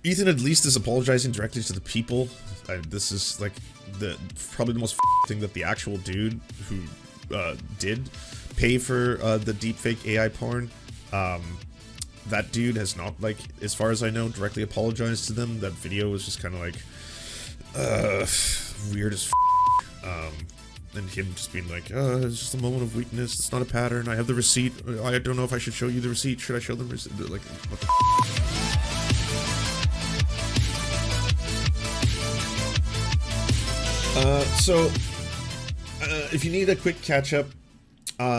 Ethan at least is apologizing directly to the people. This is like probably the most thing that the actual dude who did pay for the deepfake AI porn. That dude has not, like, as far as I know, directly apologized to them. That video was just kind of like weird as and him just being like, it's just a moment of weakness, it's not a pattern, I have the receipt, I don't know if I should show you the receipt, should I show them the receipt? Like, what the if you need a quick catch-up,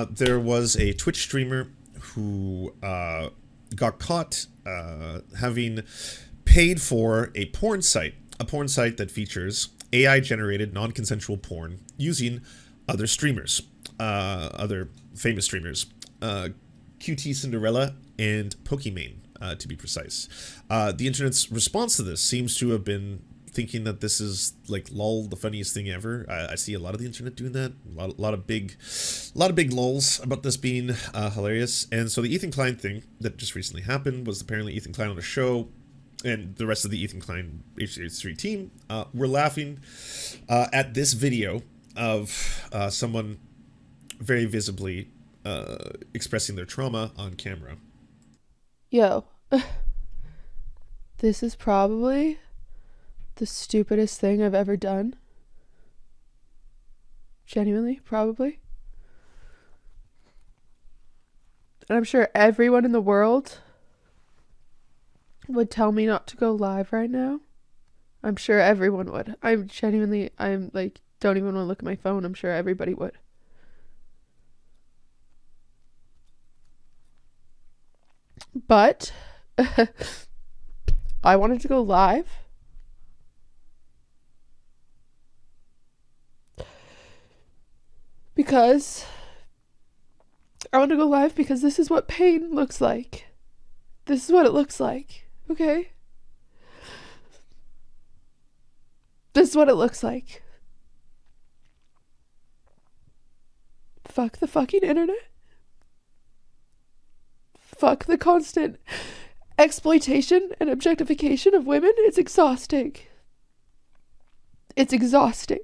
there was a Twitch streamer who got caught having paid for a porn site that features AI-generated non-consensual porn using other streamers, other famous streamers, QTCinderella and Pokimane, to be precise. The internet's response to this seems to have been thinking that this is like lol, the funniest thing ever. I see a lot of the internet doing that. A lot of big lulls about this being hilarious. And so the Ethan Klein thing that just recently happened was apparently Ethan Klein on a show, and the rest of the Ethan Klein H3 team were laughing at this video of someone very visibly expressing their trauma on camera. Yo, this is probably the stupidest thing I've ever done. Genuinely, probably. And I'm sure everyone in the world would tell me not to go live right now. I'm sure everyone would. I'm like, don't even want to look at my phone. I'm sure everybody would. But I wanted to go live because this is what pain looks like. This is what it looks like. Okay? This is what it looks like. Fuck the fucking internet. Fuck the constant exploitation and objectification of women. It's exhausting. It's exhausting.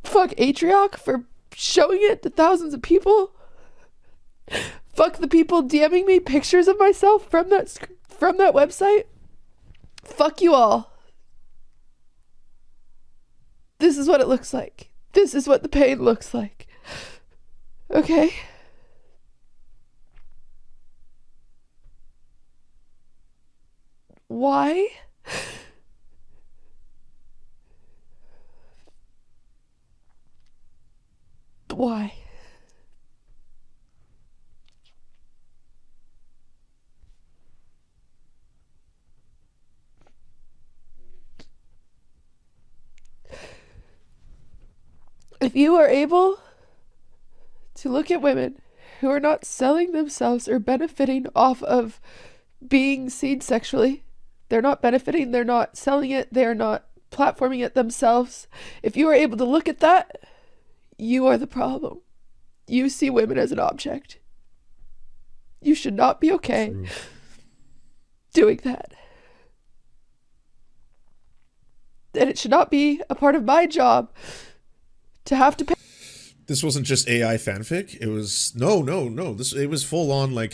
Fuck Atrioc for showing it to thousands of people. Fuck the people DMing me pictures of myself from that website. Fuck you all. This is what it looks like. This is what the pain looks like. Okay? Why? Why? If you are able to look at women who are not selling themselves or benefiting off of being seen sexually, they're not benefiting, they're not selling it, they're not platforming it themselves. If you are able to look at that, you are the problem. You see women as an object. You should not be okay True. Doing that. And it should not be a part of my job to have to pay. This wasn't just AI fanfic. It was no. It was full on like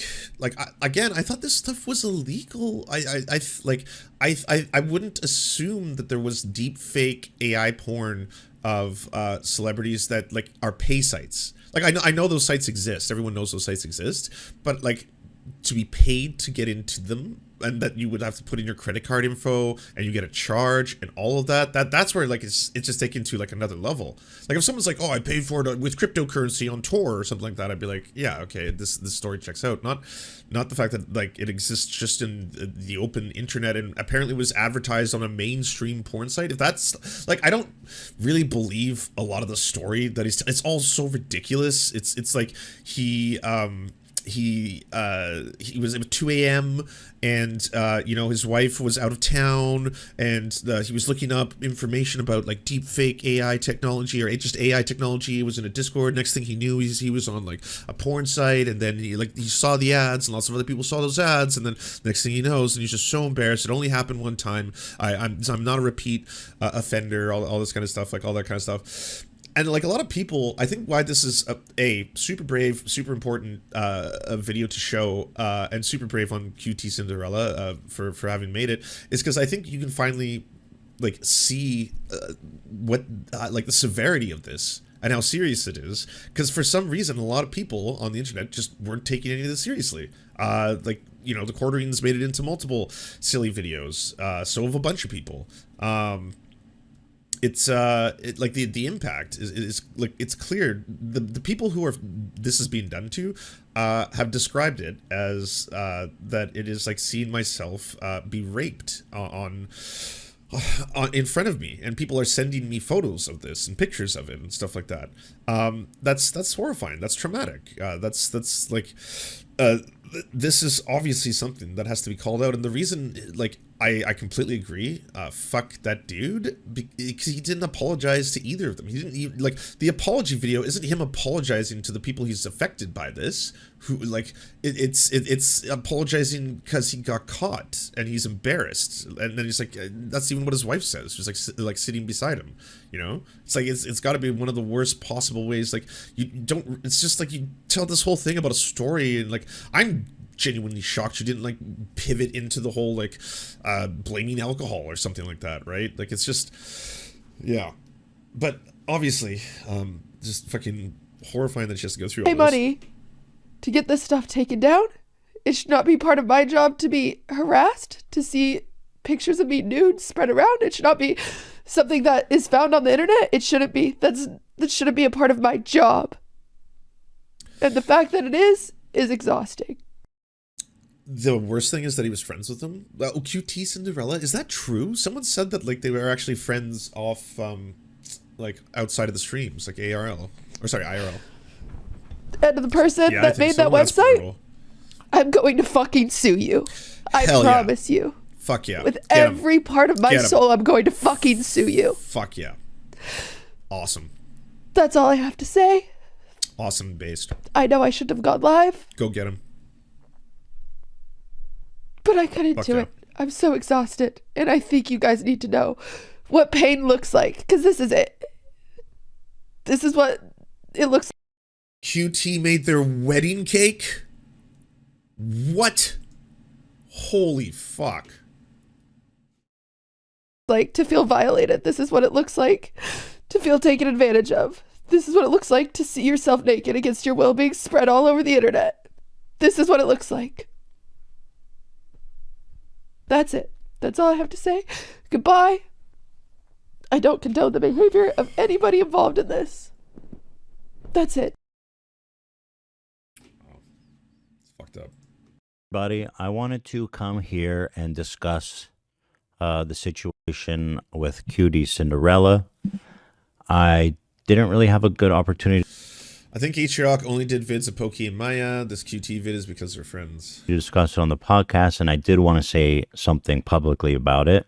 again. I thought this stuff was illegal. I wouldn't assume that there was deep fake AI porn of celebrities that like are pay sites. Like I know those sites exist. Everyone knows those sites exist. But like to be paid to get into them, and that you would have to put in your credit card info and you get a charge and all of that's where like it's just taken to like another level. Like if someone's like, oh, I paid for it with cryptocurrency on Tor or something like that, I'd be like, yeah, okay, this story checks out. Not the fact that like it exists just in the open internet and apparently was advertised on a mainstream porn site. If that's like, I don't really believe a lot of the story that it's all so ridiculous. It's like he he was at 2 a.m. and his wife was out of town, and he was looking up information about like deep fake AI technology or just AI technology. He was in a Discord. Next thing he knew, he was on like a porn site, and then he saw the ads, and lots of other people saw those ads, and then next thing he knows, and he's just so embarrassed. It only happened one time. I'm not a repeat offender. All this kind of stuff, like all that kind of stuff. And like a lot of people, I think why this is a super brave, super important a video to show, and super brave on QTCinderella for having made it, is because I think you can finally like see what like the severity of this and how serious it is. Because for some reason, a lot of people on the internet just weren't taking any of this seriously. Like the quarterings made it into multiple silly videos. So have a bunch of people. It's like the impact is like it's clear. The people who are this is being done to have described it as that it is like seeing myself be raped on in front of me, and people are sending me photos of this and pictures of it and stuff like that. That's horrifying. That's traumatic. That's like this is obviously something that has to be called out. And the reason, like, I completely agree. Fuck that dude, because he didn't apologize to either of them. He didn't even, like, the apology video isn't him apologizing to the people he's affected by this, who, like, it's apologizing because he got caught and he's embarrassed. And then he's like, that's even what his wife says. She's like sitting beside him, it's like, it's got to be one of the worst possible ways. Like, it's just like you tell this whole thing about a story, and like, I'm genuinely shocked you didn't like pivot into the whole like blaming alcohol or something like that, right? Like, it's just, yeah. But obviously, just fucking horrifying that she has to go through all this. Money to get this stuff taken down. It should not be part of my job to be harassed, to see pictures of me nude spread around. It should not be something that is found on the internet. It shouldn't be. That shouldn't be a part of my job. And the fact that it is exhausting. The worst thing is that he was friends with them. QTCinderella, is that true? Someone said that like they were actually friends off, like outside of the streams, like IRL. And the person that made that website, I'm going to fucking sue you. I promise you. Fuck yeah. With every part of my soul, I'm going to fucking sue you. Fuck yeah. Awesome. That's all I have to say. Awesome based. I know I shouldn't have gone live. Go get him. But I couldn't do it. I'm so exhausted. And I think you guys need to know what pain looks like. Because this is it. This is what it looks like. QT made their wedding cake? What? Holy fuck. Like to feel violated. This is what it looks like to feel taken advantage of. This is what it looks like to see yourself naked against your will being spread all over the internet. This is what it looks like. That's it. That's all I have to say. Goodbye. I don't condone the behavior of anybody involved in this. That's it. Oh, it's fucked up. Buddy, I wanted to come here and discuss the situation with QTCinderella. I didn't really have a good opportunity I think H-Rock only did vids of Pokey and Maya. This QT vid is because they're friends. to discuss it on the podcast, and I did want to say something publicly about it.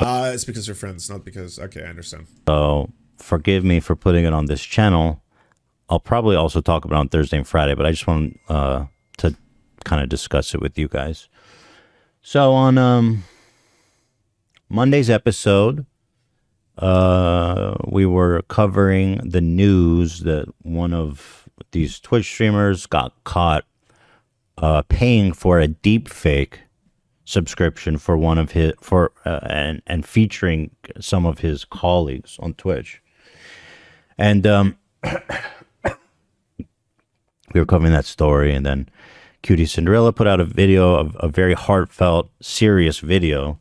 It's because they're friends, not because... Okay, I understand. So forgive me for putting it on this channel. I'll probably also talk about it on Thursday and Friday, but I just want to kind of discuss it with you guys. So on Monday's episode, we were covering the news that one of these Twitch streamers got caught paying for a deep fake subscription for one of his and featuring some of his colleagues on Twitch. And we were covering that story, and then QTCinderella put out a video of a very heartfelt, serious video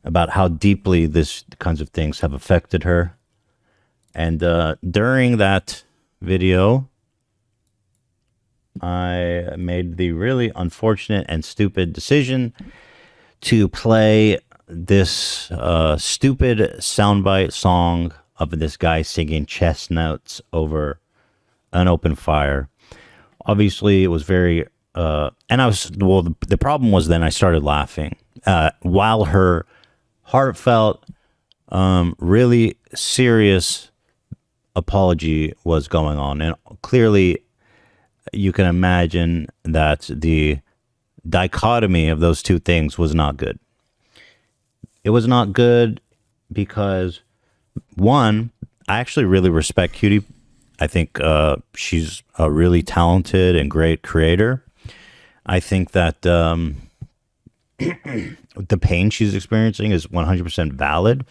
about how deeply this kinds of things have affected her. And during that video, I made the really unfortunate and stupid decision to play this stupid soundbite song of this guy singing chest notes over an open fire, Obviously, it was very, and I was, well, the problem was then I started laughing while her heartfelt, really serious apology was going on. And clearly, you can imagine that the dichotomy of those two things was not good. It was not good because, one, I actually really respect Cutie. I think she's a really talented and great creator. I think that the pain she's experiencing is 100% valid.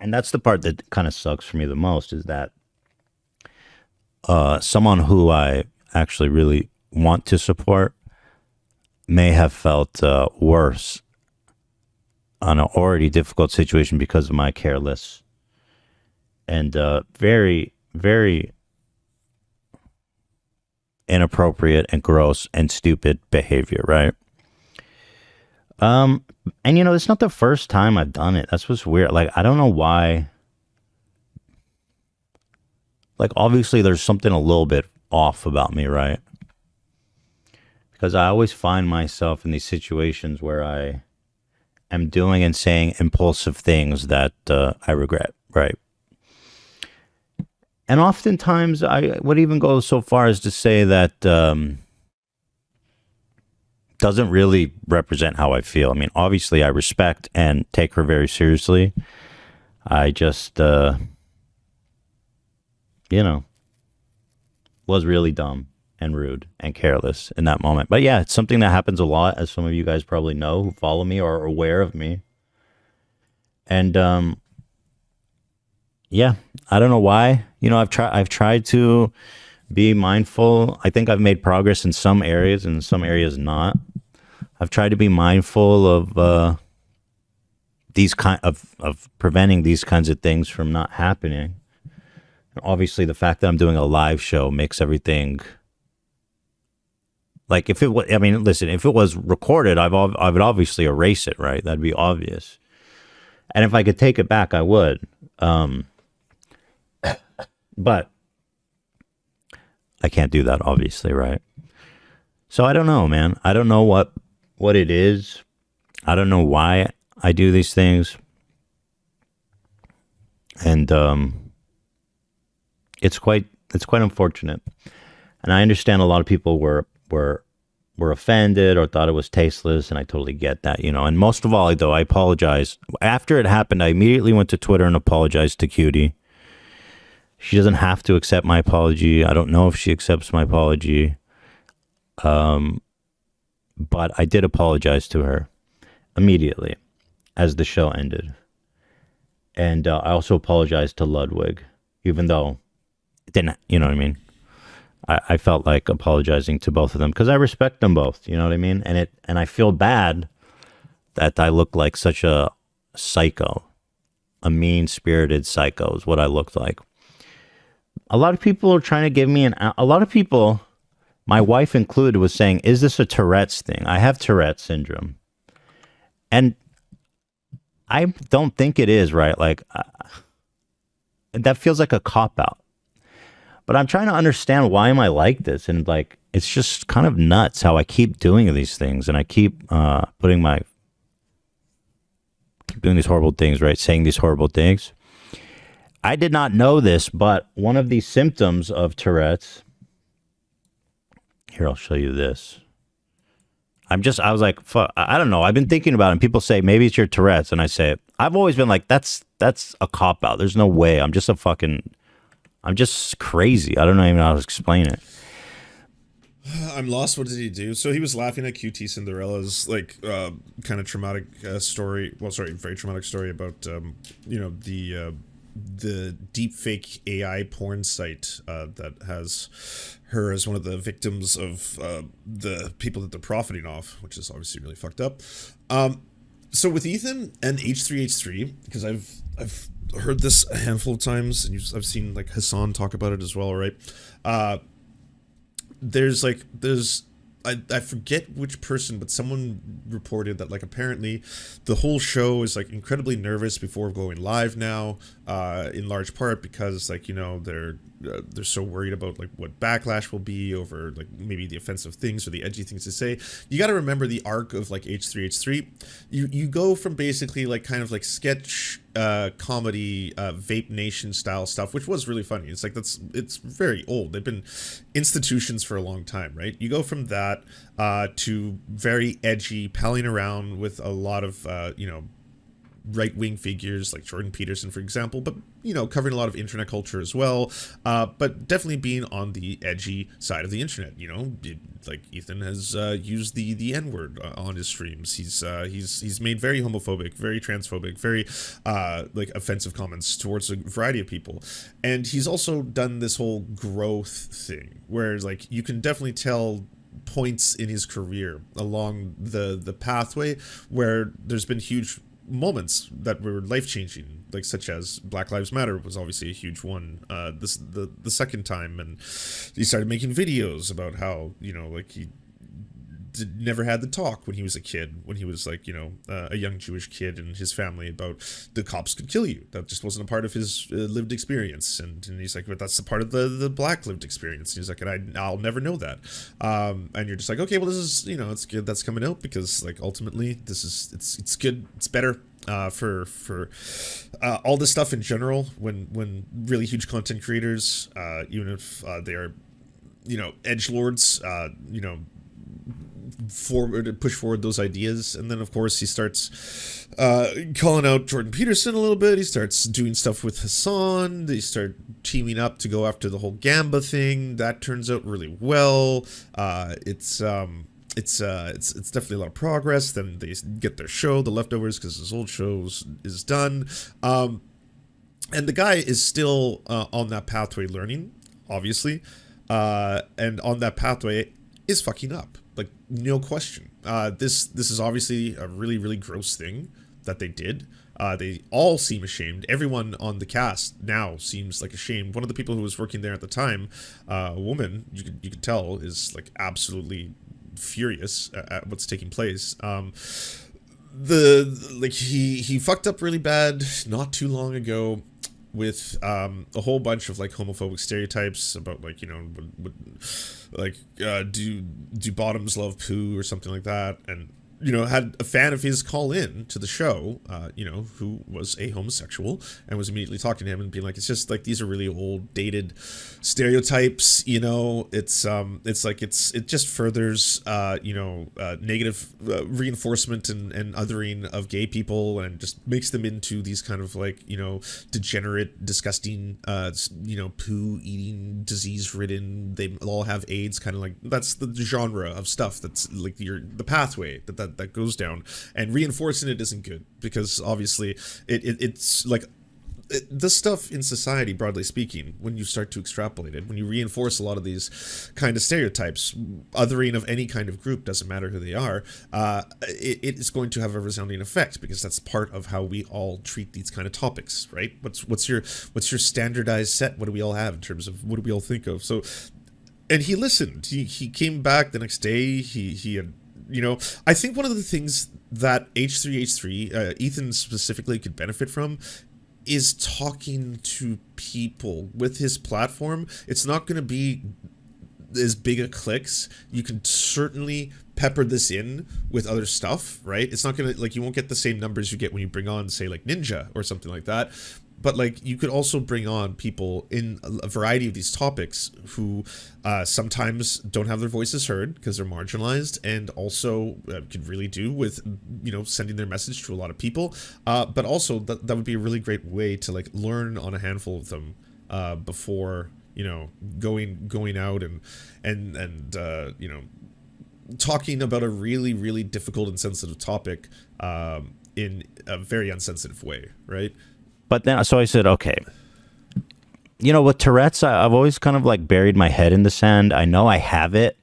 And that's the part that kind of sucks for me the most, is that someone who I actually really want to support may have felt worse on an already difficult situation because of my careless and very, very inappropriate and gross and stupid behavior, right? And it's not the first time I've done it. That's what's weird. Like, I don't know why. Like, obviously there's something a little bit off about me, right? Because I always find myself in these situations where I am doing and saying impulsive things that I regret, right? And oftentimes I would even go so far as to say that doesn't really represent how I feel. I mean, obviously I respect and take her very seriously. I just, was really dumb and rude and careless in that moment. But yeah, it's something that happens a lot, as some of you guys probably know who follow me or are aware of me. And yeah, I don't know why. I've tried to be mindful. I think I've made progress in some areas and in some areas not. I've tried to be mindful of these of preventing these kinds of things from not happening. And obviously, the fact that I'm doing a live show makes everything. Like, if it was, I mean, listen, if it was recorded, I would obviously erase it, right? That'd be obvious. And if I could take it back, I would. But I can't do that, obviously, right? So I don't know, man. I don't know what it is. I don't know why I do these things. And it's quite unfortunate. And I understand a lot of people were offended or thought it was tasteless, and I totally get that, And most of all, though, I apologized. After it happened, I immediately went to Twitter and apologized to Cutie. She doesn't have to accept my apology. I don't know if she accepts my apology. But I did apologize to her immediately as the show ended. And I also apologized to Ludwig, even though it didn't, you know what I mean? I felt like apologizing to both of them because I respect them both, you know what I mean? And I feel bad that I look like such a psycho, a mean-spirited psycho is what I looked like. A lot of people are trying to give me a lot of people, my wife included, was saying, is this a Tourette's thing? I have Tourette syndrome. And I don't think it is, right? Like, that feels like a cop-out. But I'm trying to understand, why am I like this? And like, it's just kind of nuts how I keep doing these things. And I keep doing these horrible things, right? Saying these horrible things. I did not know this, but one of the symptoms of Tourette's, here, I'll show you this. I was like, fuck, I don't know. I've been thinking about it. And people say, maybe it's your Tourette's. And I say, I've always been like, that's a cop-out. There's no way. I'm just crazy. I don't know even how to explain it. I'm lost. What did he do? So he was laughing at QTCinderella's kind of traumatic story. Well, sorry, very traumatic story about the deepfake AI porn site that has her as one of the victims of the people that they're profiting off, which is obviously really fucked up. So with Ethan and H3H3, because I've heard this a handful of times, and I've seen like Hassan talk about it as well, right? I forget which person, but someone reported that like apparently the whole show is like incredibly nervous before going live now, in large part because like, they're they're so worried about like what backlash will be over like maybe the offensive things or the edgy things to say. You got to remember the arc of like H3H3. You go from basically like kind of like sketch comedy Vape Nation style stuff, which was really funny. It's like it's very old. They've been institutions for a long time, right? You go from that to very edgy, palling around with a lot of right-wing figures like Jordan Peterson, for example, but covering a lot of internet culture as well, but definitely being on the edgy side of the internet. Like Ethan has used the N-word on his streams. He's made very homophobic, very transphobic, very like offensive comments towards a variety of people, and he's also done this whole growth thing where like you can definitely tell points in his career along the pathway where there's been huge moments that were life-changing, like such as Black Lives Matter was obviously a huge one the second time, and he started making videos about how like he never had the talk when he was a kid, when he was like a young Jewish kid, and his family about the cops could kill you. That just wasn't a part of his lived experience, and he's like, but that's a part of the black lived experience. And he's like, and I'll never know that. And you're just like, okay, well, this is it's good that's coming out, because like ultimately this is it's good, it's better for all this stuff in general, when really huge content creators, even if they are edgelords, push forward those ideas. And then of course he starts calling out Jordan Peterson a little bit. He starts doing stuff with Hassan. They start teaming up to go after the whole Gamba thing. That turns out really well. It's definitely a lot of progress. Then they get their show, The Leftovers, because his old show is done. And the guy is still on that pathway learning, obviously. And on that pathway is fucking up. Like, no question. This is obviously a really, really gross thing that they did. They all seem ashamed. Everyone on the cast now seems like ashamed. One of the people who was working there at the time, a woman, you could tell, is like absolutely furious at what's taking place. He fucked up really bad not too long ago with a whole bunch of like homophobic stereotypes about like do bottoms love poo or something like that, and had a fan of his call in to the show, who was a homosexual, and was immediately talking to him and being like, it's just like, these are really old, dated stereotypes. It just furthers, negative reinforcement and othering of gay people, and just makes them into these kind of like, degenerate, disgusting, poo eating, disease ridden. They all have AIDS, kind of like, that's the genre of stuff that's like the pathway that goes down, and reinforcing it isn't good, because obviously it's like this stuff in society, broadly speaking, when you start to extrapolate it, when you reinforce a lot of these kind of stereotypes, othering of any kind of group, doesn't matter who they are, it is going to have a resounding effect, because that's part of how we all treat these kind of topics, right? What's your standardized set? What do we all have in terms of what do we all think of? So, and he listened. He came back the next day. He had, I think one of the things that H3H3, Ethan specifically, could benefit from is talking to people with his platform. It's not going to be as big a clicks. You can certainly pepper this in with other stuff, right? It's not going to, like, you won't get the same numbers you get when you bring on, say, like Ninja or something like that. But like, you could also bring on people in a variety of these topics who sometimes don't have their voices heard because they're marginalized, and also could really do with sending their message to a lot of people. But also that would be a really great way to like learn on a handful of them before going out and talking about a really, really difficult and sensitive topic in a very unsensitive way, right? But then, so I said, okay, with Tourette's, I've always kind of like buried my head in the sand. I know I have it,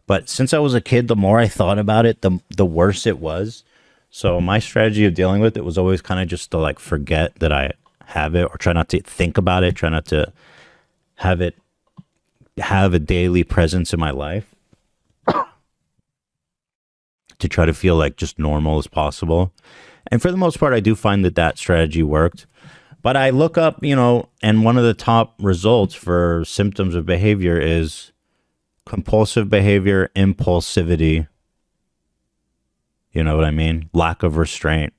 but since I was a kid, the more I thought about it, the worse it was. So my strategy of dealing with it was always kind of just to like forget that I have it, or try not to think about it, try not to have a daily presence in my life, to try to feel like just normal as possible. And for the most part, I do find that strategy worked. But I look up, and one of the top results for symptoms of behavior is compulsive behavior, impulsivity. You know what I mean? Lack of restraint.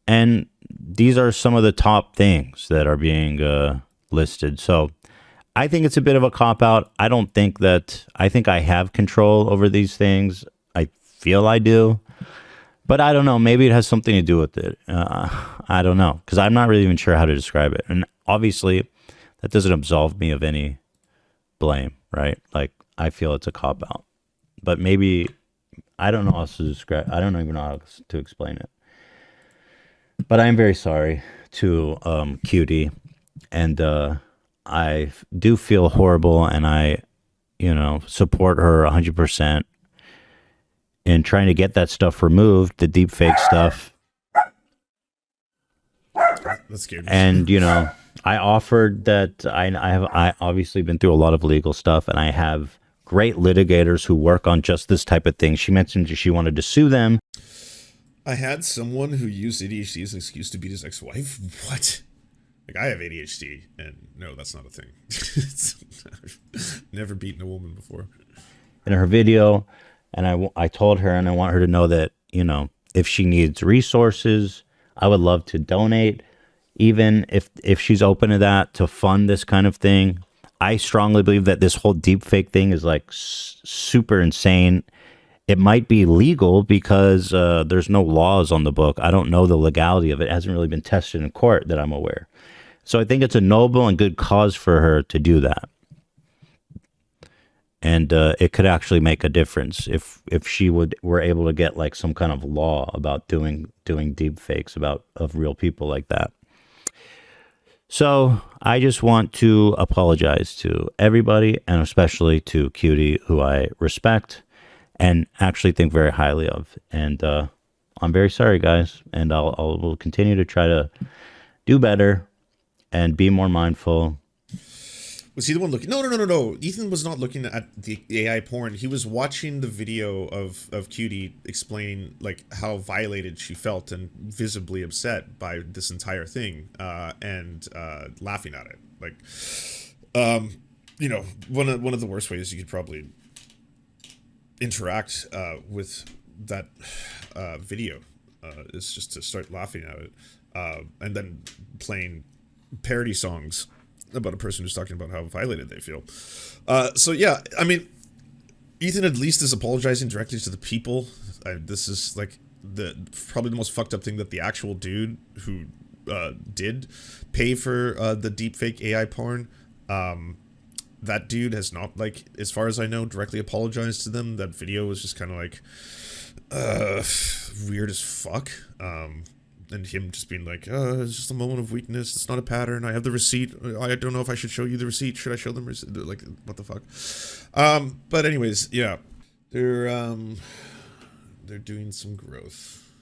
And these are some of the top things that are being listed. So I think it's a bit of a cop-out. I think I have control over these things. I feel I do. But I don't know. Maybe it has something to do with it. I don't know. Because I'm not really even sure how to describe it. And obviously, that doesn't absolve me of any blame, right? Like, I feel it's a cop-out. But maybe, I don't know how to describe. I don't even know how to explain it. But I am very sorry to QT. And I do feel horrible. And I, support her 100%. In trying to get that stuff removed, the deep fake stuff. That's scary. And, I offered that I obviously been through a lot of legal stuff, and I have great litigators who work on just this type of thing. She mentioned she wanted to sue them. I had someone who used ADHD as an excuse to beat his ex-wife. What? Like, I have ADHD, and no, that's not a thing. I've never beaten a woman before. In her video, and I told her, and I want her to know that, if she needs resources, I would love to donate. Even if she's open to that, to fund this kind of thing. I strongly believe that this whole deep fake thing is like super insane. It might be legal because there's no laws on the book. I don't know the legality of it. It hasn't really been tested in court that I'm aware. So I think it's a noble and good cause for her to do that. And it could actually make a difference if she were able to get like some kind of law about doing deep fakes of real people like that. So I just want to apologize to everybody, and especially to QT, who I respect and actually think very highly of. And I'm very sorry, guys. And will continue to try to do better and be more mindful. Was he the one looking? No. Ethan was not looking at the AI porn. He was watching the video of QT explain like how violated she felt and visibly upset by this entire thing, and laughing at it. Like, one of the worst ways you could probably interact with that video is just to start laughing at it, and then playing parody songs about a person who's talking about how violated they feel. So yeah, I mean, Ethan at least is apologizing directly to the people. This is like probably the most fucked up thing, that the actual dude who did pay for the deepfake AI porn, that dude has not, like, as far as I know, directly apologized to them. That video was just kind of like weird as fuck. And him just being like, it's just a moment of weakness. It's not a pattern. I have the receipt. I don't know if I should show you the receipt. Should I show them receipt? Like, what the fuck? But anyways, yeah. They're doing some growth.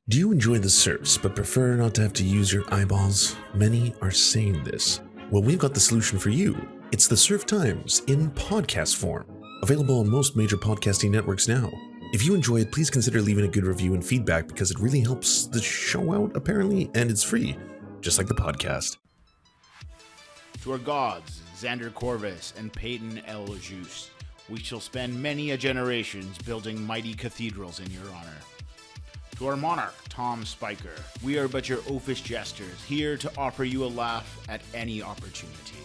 Do you enjoy the Serfs but prefer not to have to use your eyeballs? Many are saying this. Well, we've got the solution for you. It's the Serf Times in podcast form. Available on most major podcasting networks now. If you enjoy it, please consider leaving a good review and feedback, because it really helps the show out, apparently, and it's free, just like the podcast. To our gods, Xander Corvus and Peyton L. Juste, we shall spend many a generations building mighty cathedrals in your honor. To our monarch, Tom Spiker, we are but your oafish jesters, here to offer you a laugh at any opportunity.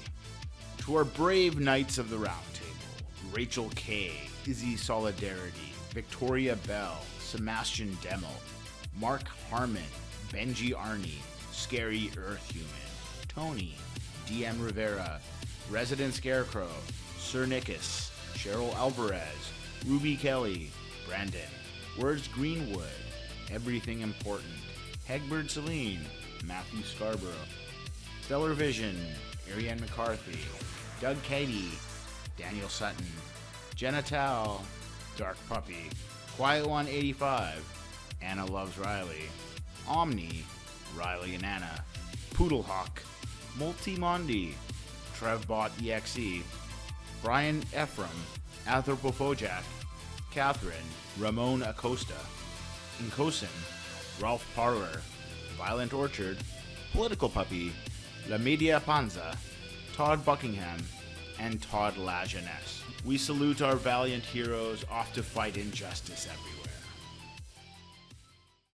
To our brave knights of the Round Table, Rachel K., Izzy Solidarity, Victoria Bell, Sebastian Demmel, Mark Harmon, Benji Arney, Scary Earth Human, Tony, DM Rivera, Resident Scarecrow, Sir Nickus, Cheryl Alvarez, Ruby Kelly, Brandon, Words Greenwood, Everything Important, Hegbert Celine, Matthew Scarborough, Stellar Vision, Ariane McCarthy, Doug Cady, Daniel Sutton, Jenna Tao, Dark Puppy, Quiet One 85, Anna Loves Riley, Omni, Riley and Anna, Poodlehawk, Multimondi, Trevbot EXE, Brian Ephraim, Anthropophojack, Catherine, Ramon Acosta, Incosin, Ralph Parler, Violent Orchard, Political Puppy, La Media Panza, Todd Buckingham, and Todd La Jeunesse. We salute our valiant heroes off to fight injustice everywhere.